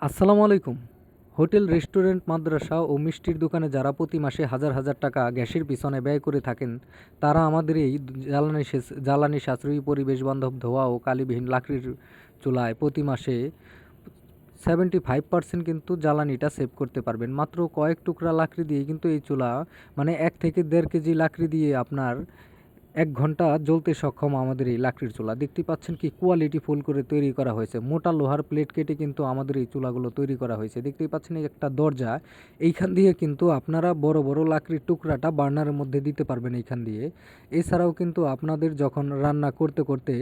আসসালামু আলাইকুম। Hotel, restaurant, মাদ্রাসা ও মিষ্টির দোকানে যারা প্রতি মাসে হাজার হাজার টাকা গ্যাসের পিছনে ব্যয় করে থাকেন, তারা আমাদের এই জ্বালানি সাশ্রয়ী, পরিবেশ বান্ধব, ধোঁয়া ও কালিবিহীন লাকড়ির চুলায় প্রতি মাসে 75% কিন্তু জ্বালানিটা সেভ করতে পারবেন। মাত্র কয়েক টুকরা লাকড়ি দিয়ে কিন্তু এই চুলা, মানে ১ থেকে ১.৫ কেজি লাকড়ি দিয়ে আপনার ১ ঘন্টা জ্বলতে সক্ষম আমাদের এই লাকড়ির চুলা। দেখতেই পাচ্ছেন কি কোয়ালিটি ফুল করে তৈরি করা হয়েছে। মোটা লোহার প্লেট কেটে কিন্তু আমাদের এই চুলাগুলো তৈরি করা হয়েছে। দেখতেই পাচ্ছেন এই একটা দরজা। এইখান দিয়ে কিন্তু আপনারা বড়, বড় লাকড়ির টুকরাটা বার্নারের মধ্যে দিতে পারবেন এইখান দিয়ে। এছাড়াও কিন্তু আপনাদের যখন রান্না করতে, করতে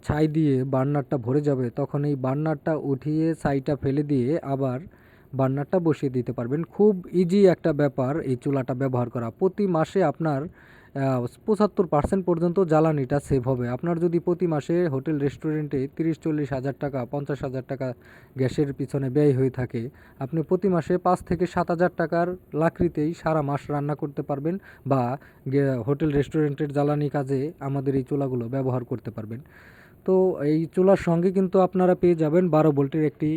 ছাই দিয়ে বার্নারটা ভরে যাবে, তখন এই বার্নারটা উঠিয়ে ছাইটা ফেলে দিয়ে আবার বার্নারটা বসিয়ে দিতে পারবেন। খুব ইজি একটা ব্যাপার এই চুলাটা ব্যবহার করা। প্রতি মাসে আপনার ৭৫% পর্যন্ত জ্বালানিটা সেভ হবে। আপনার যদি প্রতি মাসে হোটেল, রেস্টুরেন্টে ৩০-৪০ হাজার টাকা, ৫০ হাজার টাকা গ্যাসের পিছনে ব্যয় হয়ে থাকে, আপনি প্রতি মাসে ৫ থেকে ৭ হাজার টাকার লাকড়িতেই সারা মাস রান্না করতে পারবেন, বা হোটেল, রেস্টুরেন্টের জ্বালানি কাজে আমাদের এই চুলাগুলো ব্যবহার করতে পারবেন। তো এই চুলার সঙ্গে কিন্তু আপনারা পেয়ে যাবেন ১২ ভোল্টের একটি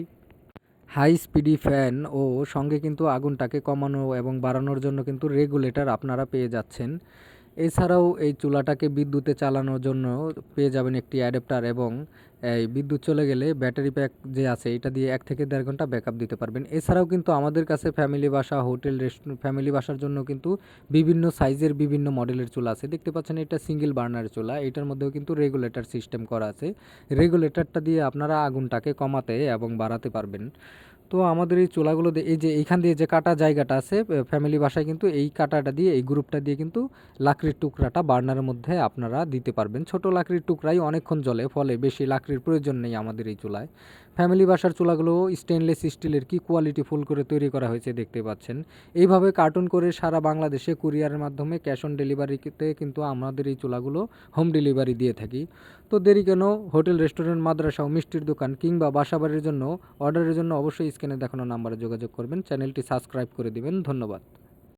হাই স্পিডি ফ্যান, ও সঙ্গে কিন্তু আগুনটাকে কমানো এবং বাড়ানোর জন্য কিন্তু রেগুলেটর আপনারা পেয়ে যাচ্ছেন। এছাড়াও এই চুলাটাকে বিদ্যুতে চালানোর জন্য পেয়ে যাবেন একটি অ্যাডাপ্টার, এবং এই বিদ্যুৎ চলে গেলে ব্যাটারি প্যাক যে আছে এটা দিয়ে ১ থেকে ১.৫ ঘন্টা ব্যাকআপ দিতে পারবেন। এছাড়াও কিন্তু আমাদের কাছে ফ্যামিলি বাসা, হোটেল, ফ্যামিলি বাসার জন্য কিন্তু বিভিন্ন সাইজের বিভিন্ন মডেলের চুলা আছে। দেখতে পাচ্ছেন এটা সিঙ্গেল বার্নার চুলা। এটার মধ্যেও কিন্তু রেগুলেটর সিস্টেম করা আছে। রেগুলেটরটা দিয়ে আপনারা আগুনটাকে কমাতে এবং বাড়াতে পারবেন। তো আমাদের এই চুলাগুলো এই যে এইখান দিয়ে যে কাটা জায়গাটা আছে, ফ্যামিলি বাসায় কিন্তু এই কাটাটা দিয়ে, এই গ্রুপটা দিয়ে কিন্তু লাকড়ির টুকরাটা বার্নারের মধ্যে আপনারা দিতে পারবেন। ছোট লাকড়ির টুকরাই অনেকক্ষণ জ্বলে, ফলে বেশি লাকড়ির প্রয়োজন নেই আমাদের এই চুলায়। ফ্যামিলি বাসার চুলাগুলো স্টেনলেস স্টিলের, কি কোয়ালিটি ফুল করে তৈরি করা হয়েছে দেখতে পাচ্ছেন। এইভাবে কার্টুন করে সারা বাংলাদেশে কুরিয়ারের মাধ্যমে ক্যাশ অন ডেলিভারিতে কিন্তু আমাদের এই চুলাগুলো হোম ডেলিভারি দিয়ে থাকি। তো দেরি কেন? হোটেল, রেস্টুরেন্ট, মাদ্রাসা ও মিষ্টির দোকান কিংবা বাসাবাড়ির জন্য অর্ডারের জন্য অবশ্যই স্ক্রিনে দেখানো নাম্বারে যোগাযোগ করবেন। চ্যানেলটি সাবস্ক্রাইব করে দিবেন। ধন্যবাদ।